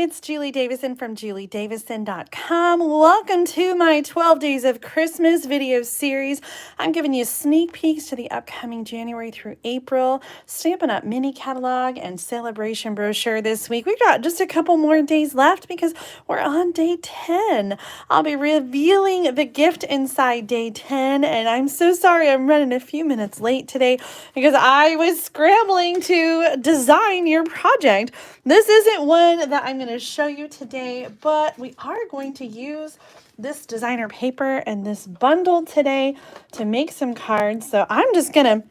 it's Julie Davison from juliedavison.com. Welcome to my 12 Days of Christmas video series. I'm giving you sneak peeks to the upcoming January through April Stampin' Up! Mini catalog and celebration brochure this week. We've got just a couple more days left because we're on day 10. I'll be revealing the gift inside day 10, and I'm so sorry I'm running a few minutes late today because I was scrambling to design your project. This isn't one that I'm going to show you today, but we are going to use this designer paper and this bundle today to make some cards. So I'm just going to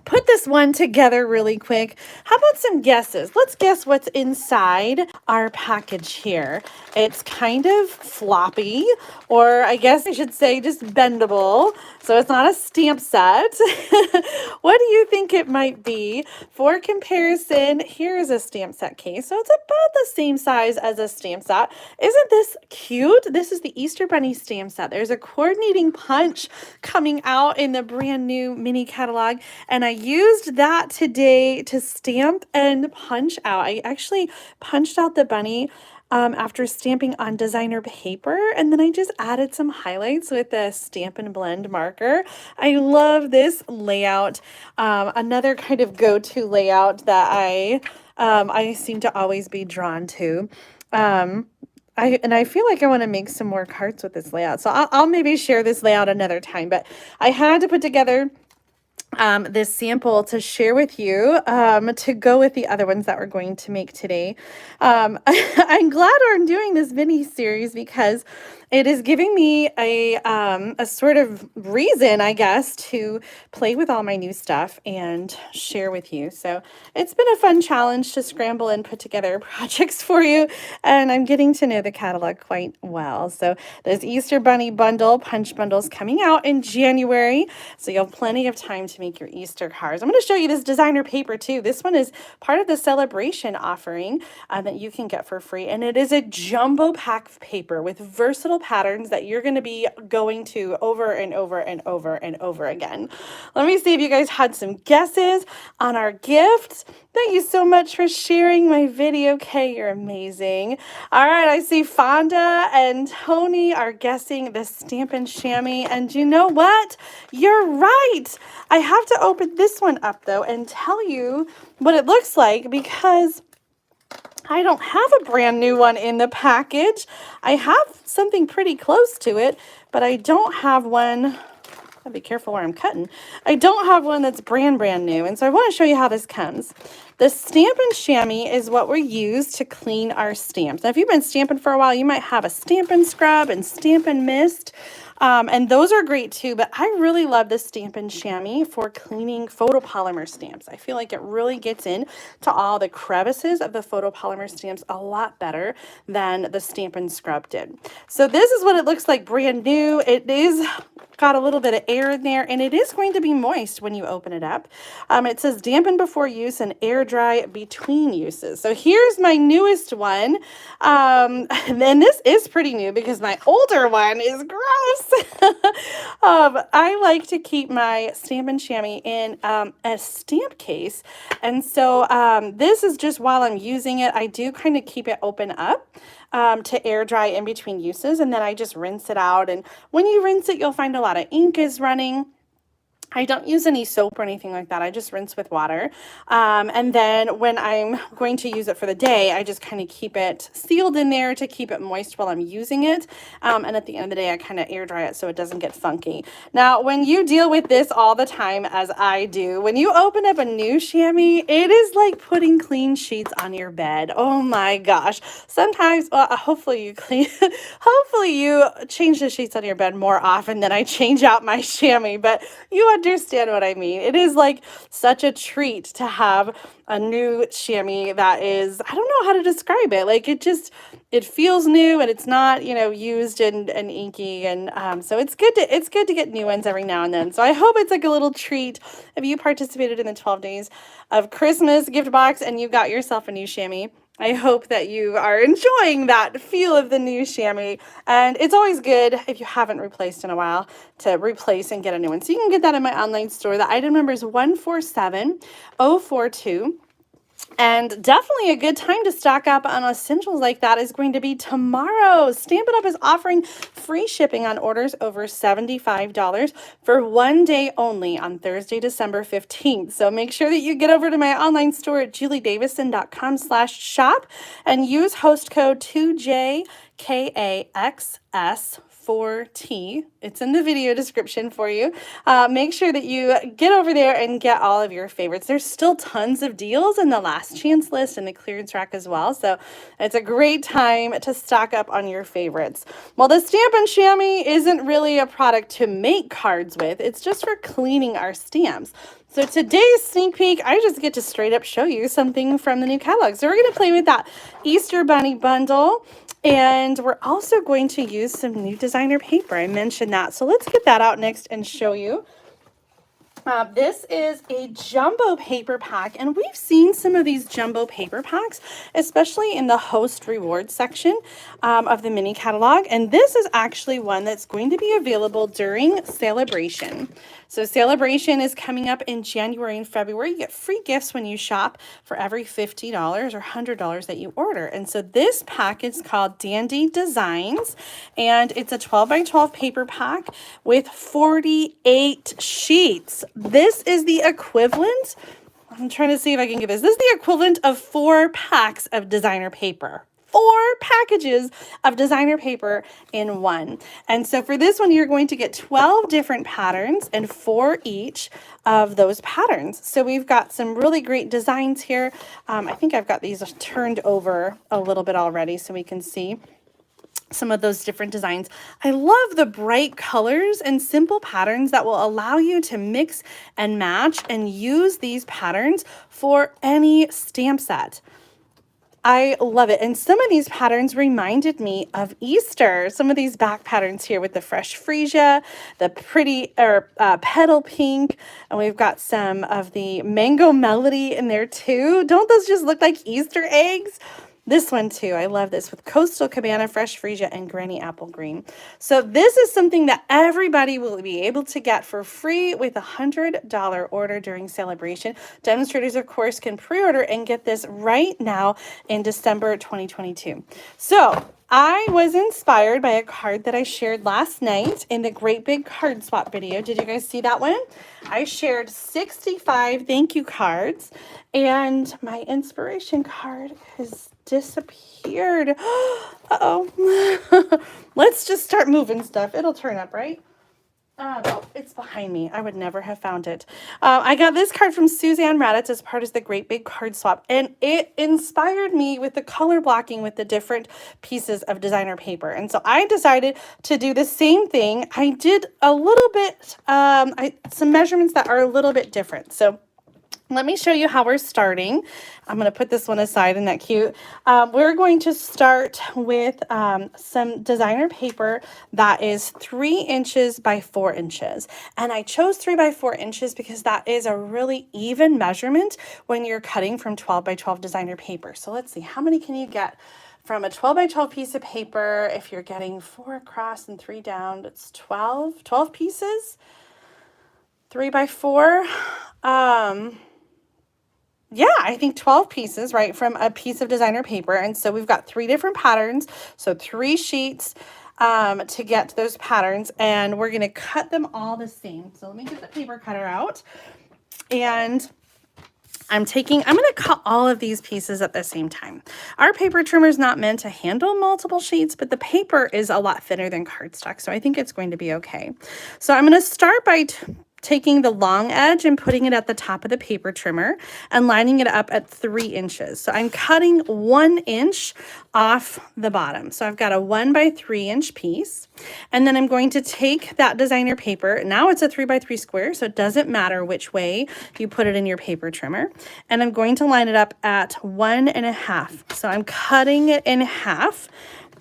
put this one together really quick. How about some guesses? Let's guess what's inside our package here. It's kind of floppy, or I guess I should say just bendable. So it's not a stamp set. What do you think it might be? For comparison, here's a stamp set case. So it's about the same size as a stamp set. Isn't this cute? This is the Easter Bunny stamp set. There's a coordinating punch coming out in the brand new mini catalog, and I used that today to stamp and punch out. I actually punched out the bunny after stamping on designer paper, and then I just added some highlights with a stamp and blend marker. I love this layout. Another kind of go-to layout that I seem to always be drawn to. I feel like I want to make some more cards with this layout, so I'll maybe share this layout another time, but I had to put together this sample to share with you to go with the other ones that we're going to make today. I'm glad I'm doing this mini series because it is giving me a sort of reason, I guess, to play with all my new stuff and share with you. So it's been a fun challenge to scramble and put together projects for you, and I'm getting to know the catalog quite well. So this Easter Bunny bundle, punch bundles coming out in January, so you'll have plenty of time to make your Easter cards. I'm going to show you this designer paper too. This one is part of the celebration offering that you can get for free, and it is a jumbo pack paper with versatile patterns that you're going to be going to over and over and over and over again. Let me see if you guys had some guesses on our gift. Thank you so much for sharing my video, Kay. You're amazing. All right, I see Fonda and Tony are guessing the Stampin' Chamois, and you know what? You're right. I have to open this one up though and tell you what it looks like because I don't have a brand new one in the package. I have something pretty close to it, but I don't have one. I'll be careful where I'm cutting. I don't have one that's brand new. And so I want to show you how this comes. The Stampin' Chamois is what we use to clean our stamps. Now, if you've been stamping for a while, you might have a Stampin' Scrub and Stampin' Mist. And those are great too, but I really love the Stampin' Chamois for cleaning photopolymer stamps. I feel like it really gets in to all the crevices of the photopolymer stamps a lot better than the Stampin' Scrub did. So this is what it looks like brand new. It is got a little bit of air in there, and it is going to be moist when you open it up. It says dampen before use and air dry between uses. So here's my newest one. And this is pretty new because my older one is gross. I like to keep my Stampin' Chamois in a stamp case. And so this is just while I'm using it, I do kind of keep it open up to air dry in between uses, and then I just rinse it out. And when you rinse it, you'll find a lot of ink is running. I don't use any soap or anything like that. I just rinse with water. And then when I'm going to use it for the day, I just kind of keep it sealed in there to keep it moist while I'm using it. And at the end of the day, I kind of air dry it so it doesn't get funky. Now, when you deal with this all the time, as I do, when you open up a new chamois, it is like putting clean sheets on your bed. Oh my gosh. Sometimes, well, hopefully you change the sheets on your bed more often than I change out my chamois, but you understand what I mean. It is like such a treat to have a new chamois that is, I don't know how to describe it. Like it feels new and it's not, used and inky. And so it's good to get new ones every now and then. So I hope it's like a little treat if you participated in the 12 days of Christmas gift box and you got yourself a new chamois. I hope that you are enjoying that feel of the new chamois. And it's always good, if you haven't replaced in a while, to replace and get a new one. So you can get that in my online store. The item number is 147042. And definitely a good time to stock up on essentials like that is going to be tomorrow. Stampin' Up! Is offering free shipping on orders over $75 for 1 day only on Thursday, December 15th. So make sure that you get over to my online store at juliedavison.com/shop and use host code 2JKAXS4T. It's in the video description for you. Make sure that you get over there and get all of your favorites. There's still tons of deals in the last chance list and the clearance rack as well. So it's a great time to stock up on your favorites. Well, the Stampin' Chamois isn't really a product to make cards with. It's just for cleaning our stamps. So today's sneak peek, I just get to straight up show you something from the new catalog. So we're going to play with that Easter Bunny bundle. And we're also going to use some new designer paper. I mentioned that. So let's get that out next and show you. This is a jumbo paper pack, and we've seen some of these jumbo paper packs, especially in the host rewards section of the mini catalog. And this is actually one that's going to be available during Celebration. So Celebration is coming up in January and February. You get free gifts when you shop for every $50 or $100 that you order. And so this pack is called Dandy Designs, and it's a 12 by 12 paper pack with 48 sheets. This is the equivalent, I'm trying to see if I can get this. This is the equivalent of 4 packs of designer paper. 4 packages of designer paper in one. And so for this one, you're going to get 12 different patterns and 4 each of those patterns. So we've got some really great designs here. I think I've got these turned over a little bit already so we can see some of those different designs. I love the bright colors and simple patterns that will allow you to mix and match and use these patterns for any stamp set. I love it. And some of these patterns reminded me of Easter. Some of these back patterns here with the fresh freesia, the pretty petal pink, and we've got some of the mango melody in there too. Don't those just look like Easter eggs? This one too, I love this with Coastal Cabana, Fresh Freesia, and Granny Apple Green. So this is something that everybody will be able to get for free with a $100 order during Celebration. Demonstrators, of course, can pre-order and get this right now in December 2022. So I was inspired by a card that I shared last night in the Great Big Card Swap video. Did you guys see that one? I shared 65 thank you cards, and my inspiration card has disappeared. Uh-oh. Let's just start moving stuff. It'll turn up, right? Oh, it's behind me. I would never have found it. I got this card from Suzanne Raditz as part of the Great Big Card Swap, and it inspired me with the color blocking with the different pieces of designer paper. And so I decided to do the same thing. I did a little bit, some measurements that are a little bit different. So let me show you how we're starting. I'm going to put this one aside. Isn't that cute? We're going to start with some designer paper that is 3 inches by 4 inches. And I chose 3 by 4 inches because that is a really even measurement when you're cutting from 12 by 12 designer paper. So let's see, how many can you get from a 12 by 12 piece of paper? If you're getting 4 across and 3 down, it's 12 pieces, 3 by 4. Yeah, I think 12 pieces, right, from a piece of designer paper. And so we've got 3 different patterns, so 3 sheets to get those patterns, and we're going to cut them all the same. So let me get the paper cutter out, and I'm going to cut all of these pieces at the same time. Our paper trimmer is not meant to handle multiple sheets, but the paper is a lot thinner than cardstock, so I think it's going to be okay. So I'm going to start by taking the long edge and putting it at the top of the paper trimmer and lining it up at 3 inches. So I'm cutting 1 inch off the bottom. So I've got a 1 by 3 inch piece. And then I'm going to take that designer paper. Now it's a 3 by 3 square, so it doesn't matter which way you put it in your paper trimmer. And I'm going to line it up at 1.5. So I'm cutting it in half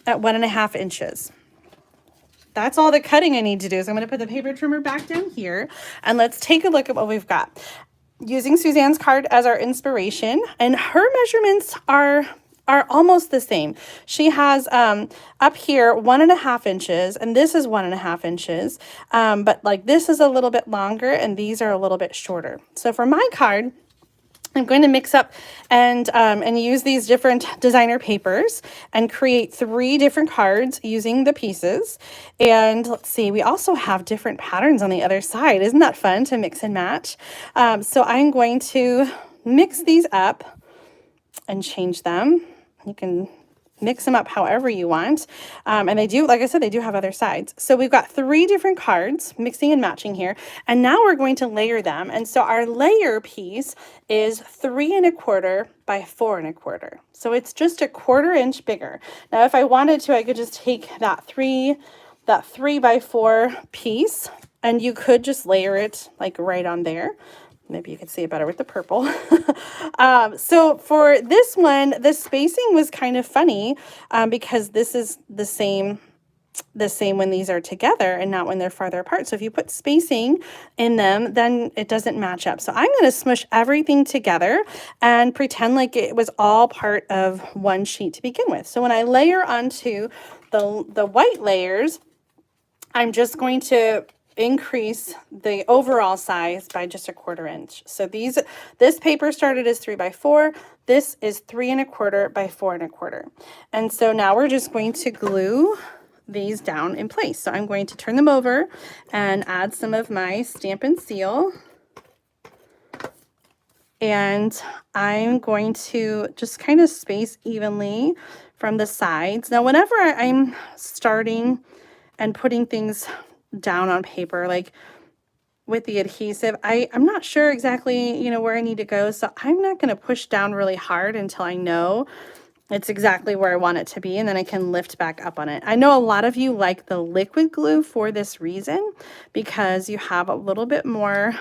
at 1.5 inches. That's all the cutting I need to do. So I'm going to put the paper trimmer back down here, and let's take a look at what we've got. Using Suzanne's card as our inspiration, and her measurements are almost the same. She has up here 1.5 inches, and this is 1.5 inches, but like this is a little bit longer, and these are a little bit shorter. So for my card, I'm going to mix up and use these different designer papers and create 3 different cards using the pieces. And let's see, we also have different patterns on the other side. Isn't that fun to mix and match? So I'm going to mix these up and change them. You can mix them up however you want. And they do, like I said, they do have other sides. So we've got 3 different cards mixing and matching here. And now we're going to layer them. And so our layer piece is 3 1/4 by 4 1/4. So it's just a 1/4 inch bigger. Now, if I wanted to, I could just take that 3 by 4 piece, and you could just layer it like right on there. Maybe you can see it better with the purple. So for this one, the spacing was kind of funny because this is the same when these are together and not when they're farther apart. So if you put spacing in them, then it doesn't match up. So I'm going to smush everything together and pretend like it was all part of one sheet to begin with. So when I layer onto the white layers, I'm just going to increase the overall size by just a 1/4 inch. So this paper started as 3 by 4. This is 3 1/4 by 4 1/4. And so now we're just going to glue these down in place. So I'm going to turn them over and add some of my Stampin' Seal. And I'm going to just kind of space evenly from the sides. Now, whenever I'm starting and putting things down on paper, like with the adhesive, I'm not sure exactly, you know, where I need to go. So I'm not going to push down really hard until I know it's exactly where I want it to be. And then I can lift back up on it. I know a lot of you like the liquid glue for this reason, because you have a little bit more,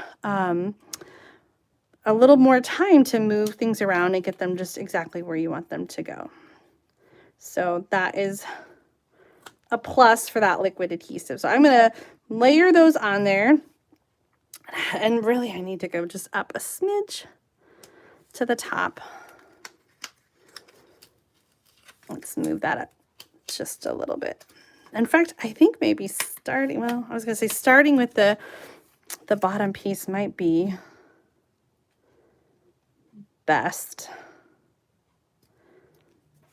time to move things around and get them just exactly where you want them to go. So that is a plus for that liquid adhesive. So I'm going to layer those on there. And really, I need to go just up a smidge to the top. Let's move that up just a little bit. In fact, I think maybe starting with the bottom piece might be best.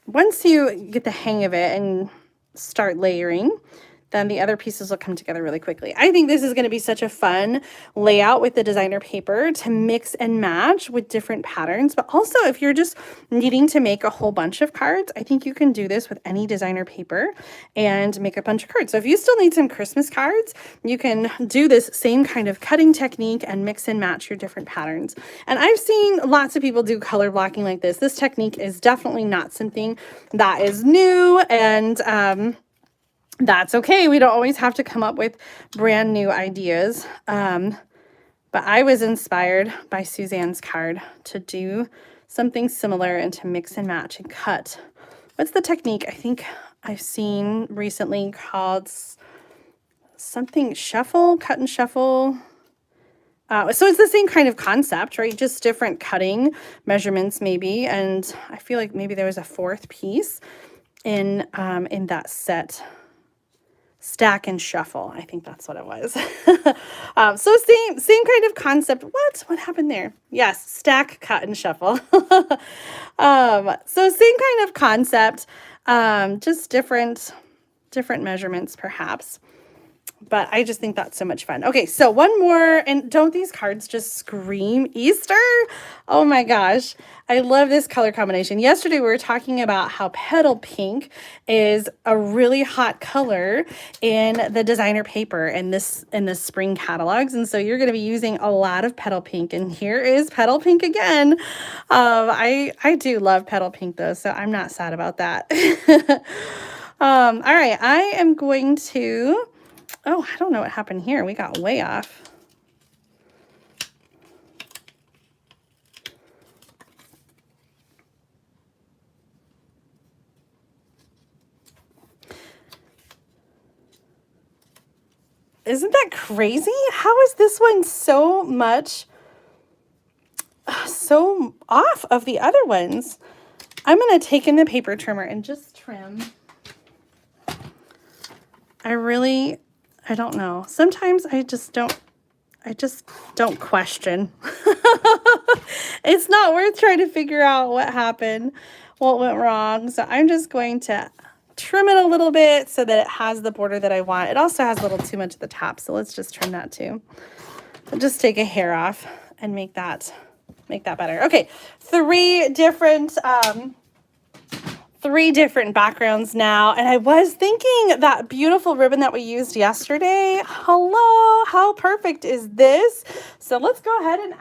Once you get the hang of it and start layering, then the other pieces will come together really quickly. I think this is going to be such a fun layout with the designer paper to mix and match with different patterns. But also, if you're just needing to make a whole bunch of cards, I think you can do this with any designer paper and make a bunch of cards. So if you still need some Christmas cards, you can do this same kind of cutting technique and mix and match your different patterns. And I've seen lots of people do color blocking like this. This technique is definitely not something that is new, and that's okay. We don't always have to come up with brand new ideas. But I was inspired by Suzanne's card to do something similar and to mix and match and cut. What's the technique I think I've seen recently called something shuffle, cut and shuffle? So it's the same kind of concept, right? Just different cutting measurements maybe. And I feel like maybe there was a 4th piece in that set. Stack and shuffle. I think that's what it was. So same kind of concept. What happened there? Yes, stack, cut, and shuffle. So same kind of concept, just different measurements perhaps. But I just think that's so much fun. Okay, so one more, and don't these cards just scream Easter? Oh my gosh, I love this color combination. Yesterday we were talking about how petal pink is a really hot color in the designer paper in the spring catalogs, and so you're going to be using a lot of petal pink. And here is petal pink again. I do love petal pink though, so I'm not sad about that. All right, I am going to. Oh, I don't know what happened here. We got way off. Isn't that crazy? How is this one so off of the other ones? I'm going to take in the paper trimmer and just trim. I don't know. Sometimes I just don't I just don't question. It's not worth trying to figure out what happened, what went wrong. So I'm just going to trim it a little bit so that it has the border that I want. It also has a little too much at the top, so let's just trim that too. I'll just take a hair off and make that better. Okay, three different backgrounds now. And I was thinking that beautiful ribbon that we used yesterday. Hello, how perfect is this? So let's go ahead and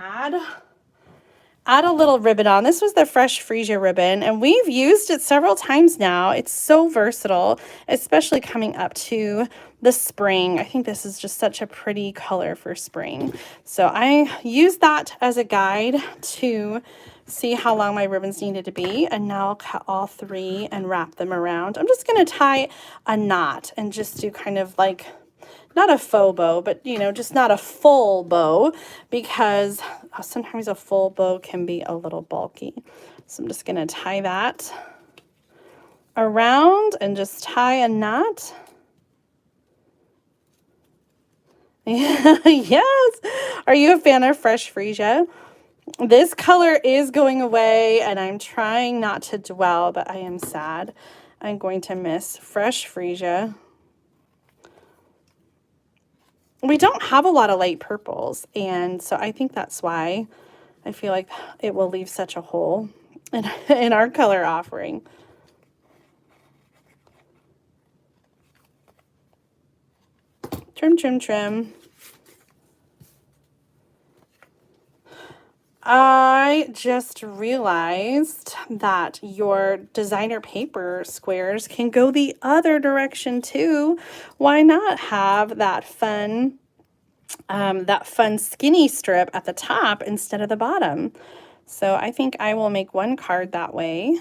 add a little ribbon on. This was the Fresh Freesia ribbon, and we've used it several times now. It's so versatile, especially coming up to the spring. I think this is just such a pretty color for spring. So I used that as a guide to see how long my ribbons needed to be, and now I'll cut all three and wrap them around. I'm just going to tie a knot and just do kind of like, not a faux bow, but you know, just not a full bow, because sometimes a full bow can be a little bulky. So I'm just going to tie that around and just tie a knot. Yes. Are you a fan of Fresh Freesia? This color is going away, and I'm trying not to dwell, but I am sad. I'm going to miss Fresh Freesia. We don't have a lot of light purples, and so I think that's why I feel like it will leave such a hole in our color offering. Trim, trim, trim. I just realized that your designer paper squares can go the other direction too. Why not have that fun skinny strip at the top instead of the bottom? So I think I will make one card that way,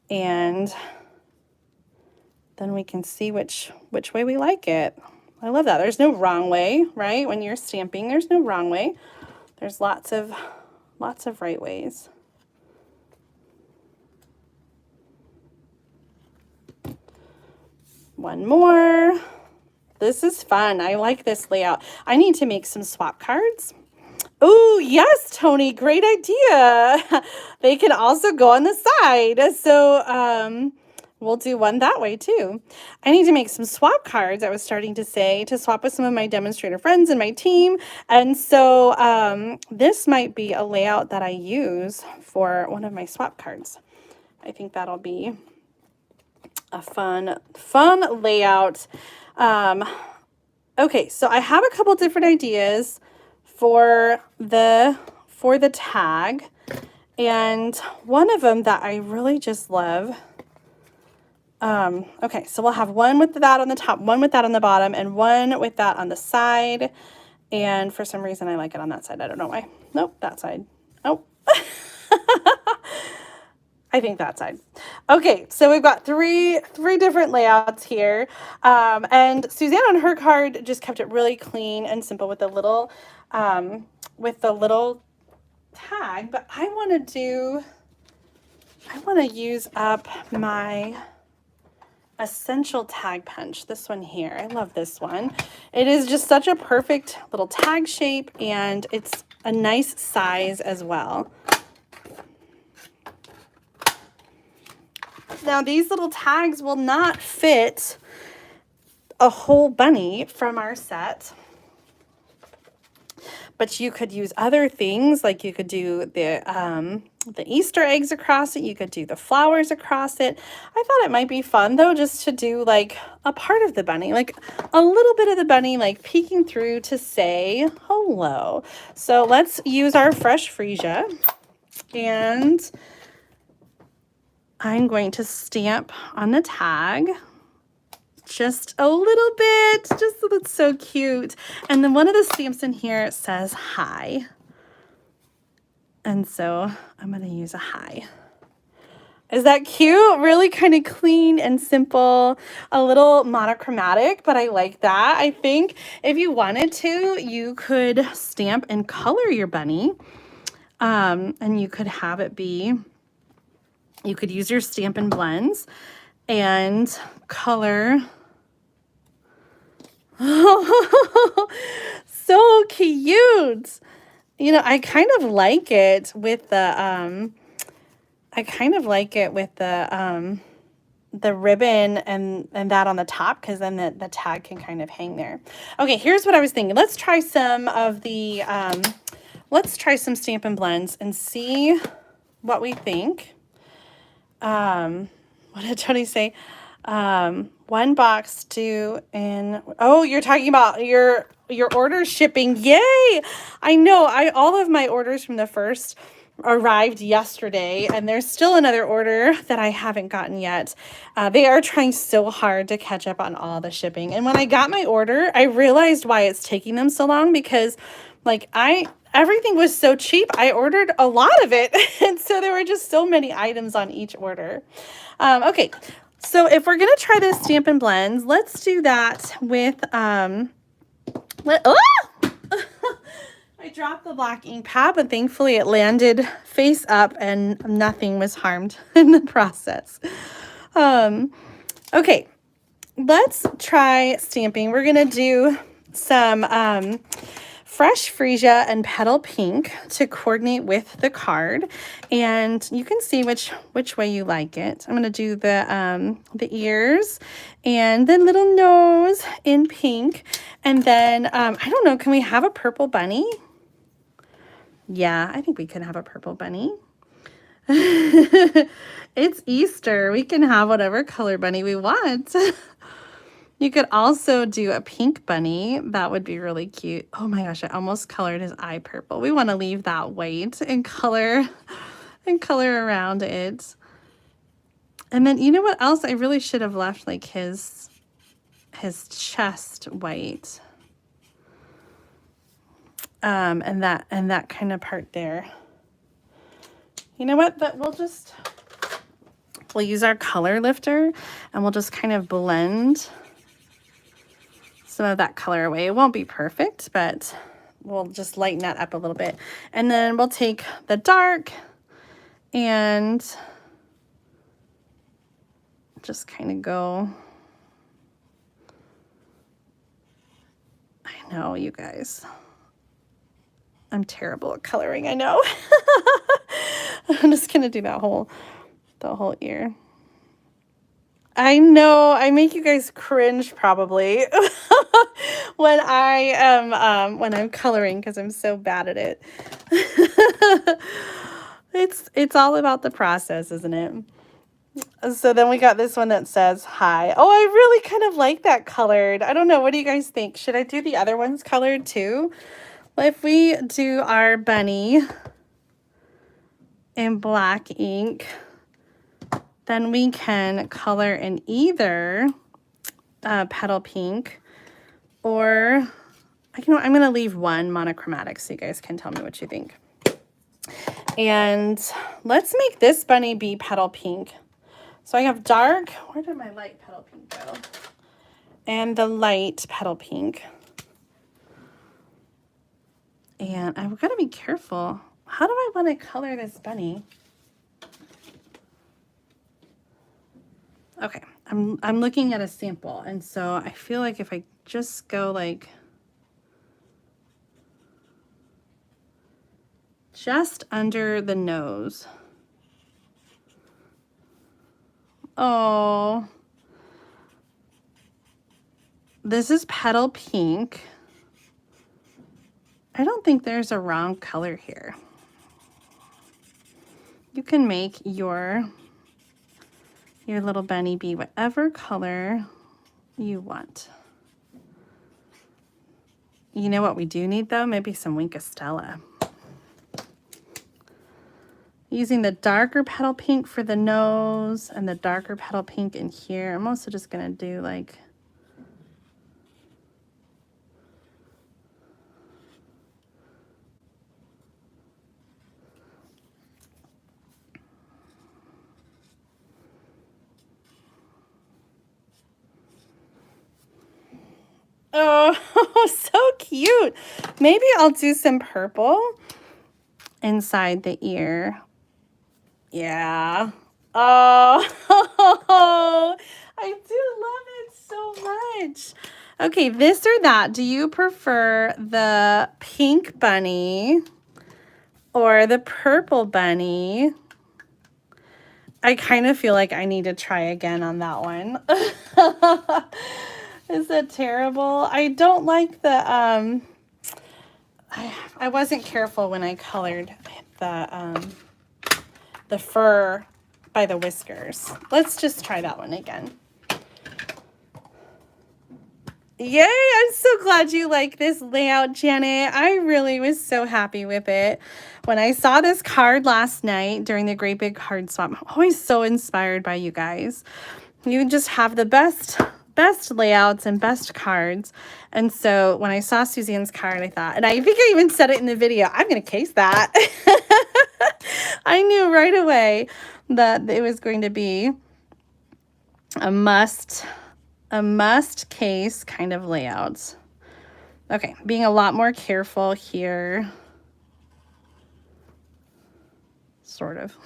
and then we can see which way we like it. I love that. There's no wrong way, right? When you're stamping, there's no wrong way. There's lots of right ways. One more. This is fun. I like this layout. I need to make some swap cards. Oh, yes, Tony, great idea. They can also go on the side. So we'll do one that way too. I need to make some swap cards, I was starting to say, to swap with some of my demonstrator friends and my team. And so this might be a layout that I use for one of my swap cards. I think that'll be a fun layout. Okay, so I have a couple different ideas for the tag, and one of them that I really just love. Okay, so we'll have one with that on the top, one with that on the bottom, and one with that on the side. And for some reason, I like it on that side. I don't know why. Nope, that side. Oh, I think that side. Okay, so we've got three different layouts here. And Suzanne on her card just kept it really clean and simple with the little tag. But I want to use up my Essential Tag Punch, this one here. I love this one. It is just such a perfect little tag shape, and it's a nice size as well. Now these little tags will not fit a whole bunny from our set, but you could use other things, like you could do the Easter eggs across it. You could do the flowers across it. I thought it might be fun though, just to do like a part of the bunny, like a little bit of the bunny, like peeking through to say hello. So let's use our Fresh Freesia, and I'm going to stamp on the tag just a little bit, just so that's so cute. And then one of the stamps in here says hi. And so I'm going to use a hi. Is that cute? Really kind of clean and simple, a little monochromatic, but I like that. I think if you wanted to, you could stamp and color your bunny, and you could have it be, you could use your Stampin' Blends and color. So so cute. You know, I kind of like it with the the ribbon and that on the top, because then the tag can kind of hang there. Okay, here's what I was thinking. Let's try some of the let's try some Stampin' Blends and see what we think. What did Tony say? One box due in, oh, you're talking about your order shipping. Yay! I know, all of my orders from the first arrived yesterday, and there's still another order that I haven't gotten yet. They are trying so hard to catch up on all the shipping. And when I got my order, I realized why it's taking them so long, because like everything was so cheap. I ordered a lot of it. And so there were just so many items on each order. Okay. So if we're going to try this Stampin' Blends, let's do that with, I dropped the black ink pad, but thankfully it landed face up and nothing was harmed in the process. Okay, let's try stamping. We're going to do some fresh freesia and petal pink to coordinate with the card, and you can see which way you like it. I'm going to do the ears and the little nose in pink, and then I don't know, can we have a purple bunny? Yeah, I think we could have a purple bunny. It's Easter. We can have whatever color bunny we want. You could also do a pink bunny. That would be really cute. Oh my gosh, I almost colored his eye purple. We want to leave that white and color around it. And then you know what else? I really should have left like his chest white. And that kind of part there. You know what? We'll use our color lifter and we'll just kind of blend some of that color away. It won't be perfect, but we'll just lighten that up a little bit. And then we'll take the dark and just kind of go. I know, you guys. I'm terrible at coloring, I know. I'm just gonna do the whole ear. I know, I make you guys cringe probably when I'm coloring, because I'm so bad at it. It's all about the process, isn't it? So then we got this one that says hi. Oh, I really kind of like that colored. I don't know, what do you guys think? Should I do the other ones colored too? Well, if we do our bunny in black ink, then we can color in either petal pink, or I'm going to leave one monochromatic so you guys can tell me what you think. And let's make this bunny be petal pink. So I have dark, where did my light petal pink go? And the light petal pink. And I've got to be careful. How do I want to color this bunny? Okay, I'm looking at a sample, and so I feel like if I just go like just under the nose. Oh, this is petal pink. I don't think there's a wrong color here. You can make your little bunny be whatever color you want. You know what we do need though? Maybe some Winkostella. Using the darker petal pink for the nose and the darker petal pink in here. I'm also just gonna do like oh, so cute. Maybe I'll do some purple inside the ear. Yeah. Oh, I do love it so much. Okay, this or that. Do you prefer the pink bunny or the purple bunny? I kind of feel like I need to try again on that one. Is that terrible? I don't like the, I wasn't careful when I colored the fur by the whiskers. Let's just try that one again. Yay, I'm so glad you like this layout, Janet. I really was so happy with it. When I saw this card last night during the Great Big Card Swap, I'm always so inspired by you guys. You just have the best layouts and best cards. And so when I saw Suzanne's card, I thought, and I think I even said it in the video, I'm going to case that. I knew right away that it was going to be a must case kind of layout. Okay, being a lot more careful here. Sort of.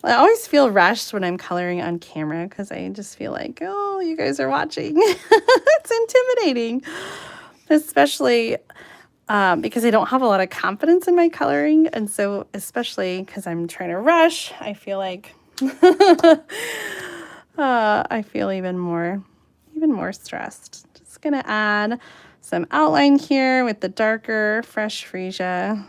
I always feel rushed when I'm coloring on camera because I just feel like, oh, you guys are watching. It's intimidating, especially because I don't have a lot of confidence in my coloring. And so especially because I'm trying to rush, I feel like I feel even more stressed. Just gonna add some outline here with the darker fresh freesia.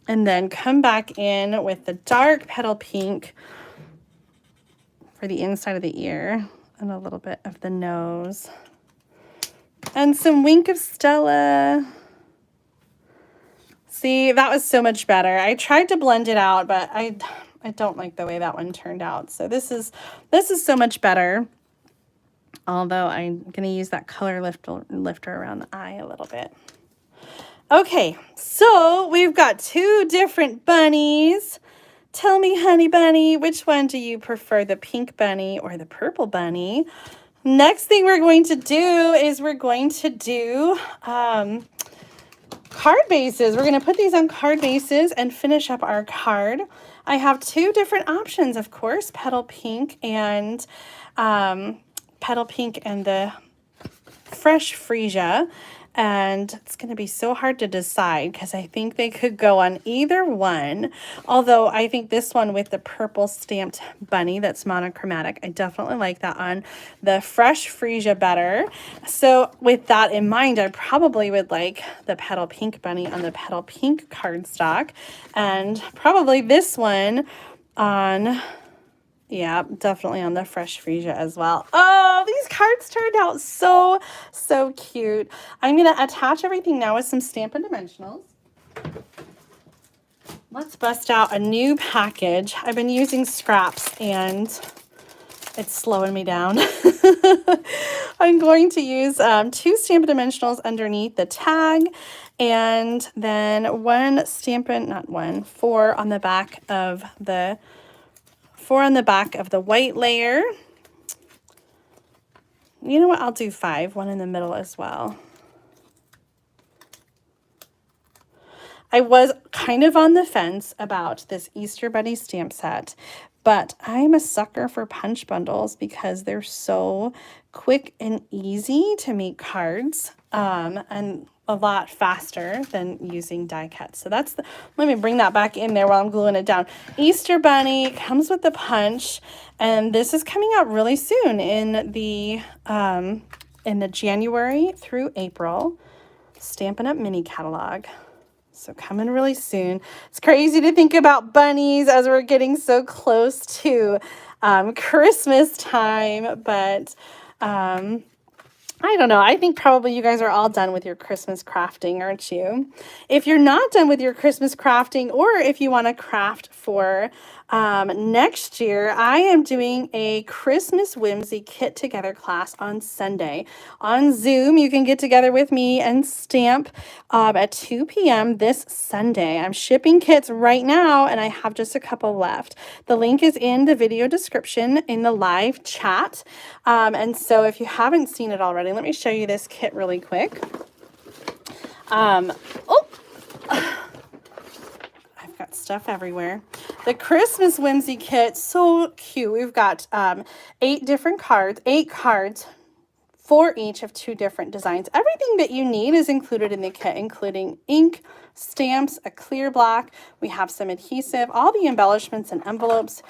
And then come back in with the dark petal pink for the inside of the ear and a little bit of the nose. And some Wink of Stella. See, that was so much better. I tried to blend it out, but I don't like the way that one turned out. So this is so much better. Although I'm going to use that color lifter around the eye a little bit. Okay, so we've got two different bunnies. Tell me, honey bunny, which one do you prefer, the pink bunny or the purple bunny? Next thing we're going to do is we're going to do card bases. We're going to put these on card bases and finish up our card. I have two different options, of course, petal pink and the fresh freesia. And it's going to be so hard to decide because I think they could go on either one. Although I think this one with the purple stamped bunny that's monochromatic, I definitely like that on the fresh freesia better. So with that in mind, I probably would like the petal pink bunny on the petal pink cardstock. And probably this one on... yeah, definitely on the fresh freesia as well. Oh, these cards turned out so cute. I'm going to attach everything now with some Stampin' Dimensionals. Let's bust out a new package. I've been using scraps and it's slowing me down. I'm going to use two Stampin' Dimensionals underneath the tag and then four on the back of the white layer. You know what? I'll do 5, one in the middle as well. I was kind of on the fence about this Easter Bunny stamp set, but I'm a sucker for punch bundles because they're so quick and easy to make cards and a lot faster than using die cuts. So let me bring that back in there while I'm gluing it down. Easter Bunny comes with the punch, and this is coming out really soon in the January through April Stampin' Up! Mini catalog. So coming really soon. It's crazy to think about bunnies as we're getting so close to Christmas time, but I don't know. I think probably you guys are all done with your Christmas crafting, aren't you? If you're not done with your Christmas crafting, or if you want to craft for next year, I am doing a Christmas Whimsy Kit Together class on Sunday. On Zoom, you can get together with me and stamp at 2 p.m. this Sunday. I'm shipping kits right now, and I have just a couple left. The link is in the video description in the live chat. And so if you haven't seen it already, let me show you this kit really quick. I've got stuff everywhere. The Christmas Whimsy kit, so cute. We've got 8 different cards, 8 cards, 4 each of 2 different designs. Everything that you need is included in the kit, including ink, stamps, a clear block. We have some adhesive, all the embellishments and envelopes,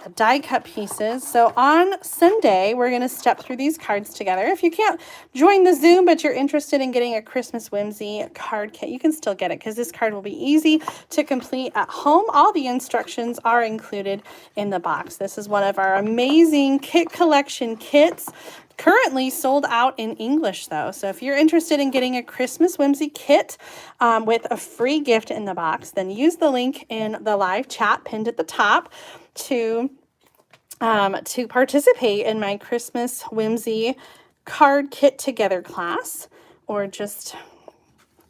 the die cut pieces. So on Sunday, we're going to step through these cards together. If you can't join the Zoom, but you're interested in getting a Christmas Whimsy card kit, you can still get it because this card will be easy to complete at home. All the instructions are included in the box. This is one of our amazing kit collection kits. Currently sold out in English though. So if you're interested in getting a Christmas Whimsy kit with a free gift in the box, then use the link in the live chat pinned at the top to participate in my Christmas Whimsy card kit together class, or just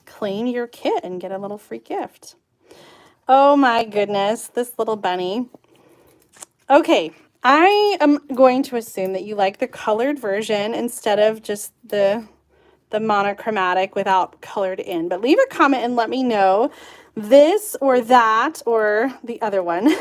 claim your kit and get a little free gift. Oh my goodness, this little bunny. Okay. I am going to assume that you like the colored version instead of just the monochromatic without colored in. But leave a comment and let me know this or that or the other one.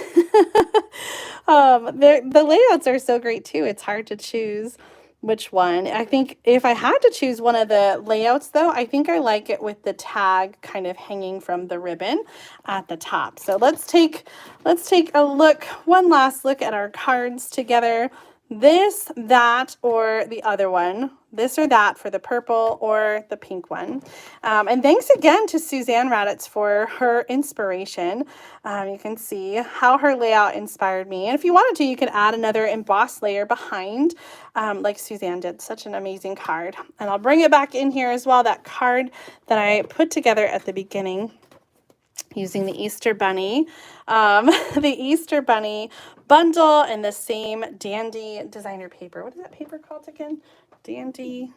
The layouts are so great too. It's hard to choose which one. I think if I had to choose one of the layouts though, I think I like it with the tag kind of hanging from the ribbon at the top. So let's take a look, one last look at our cards together. This, that, or the other one. This or that for the purple or the pink one. And thanks again to Suzanne Raditz for her inspiration. You can see how her layout inspired me. And if you wanted to, you could add another embossed layer behind, like Suzanne did. Such an amazing card. And I'll bring it back in here as well, that card that I put together at the beginning, using the Easter Bunny, the Easter Bunny bundle and the same Dandy designer paper. What is that paper called again? Dandy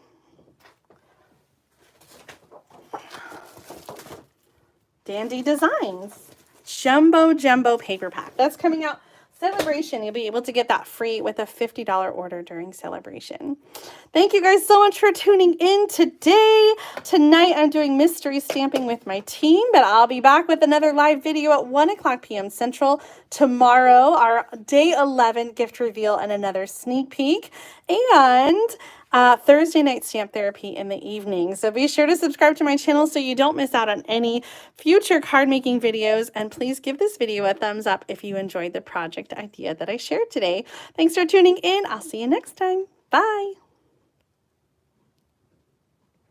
Designs. Jumbo paper pack. That's coming out Celebration. You'll be able to get that free with a $50 order during Celebration. Thank you guys so much for tuning in today. Tonight I'm doing mystery stamping with my team, but I'll be back with another live video at 1:00 p.m. Central tomorrow, our day 11 gift reveal and another sneak peek, and Thursday night stamp therapy in the evening. So be sure to subscribe to my channel so you don't miss out on any future card making videos, and please give this video a thumbs up if you enjoyed the project idea that I shared today. Thanks for tuning in. I'll see you next time. Bye.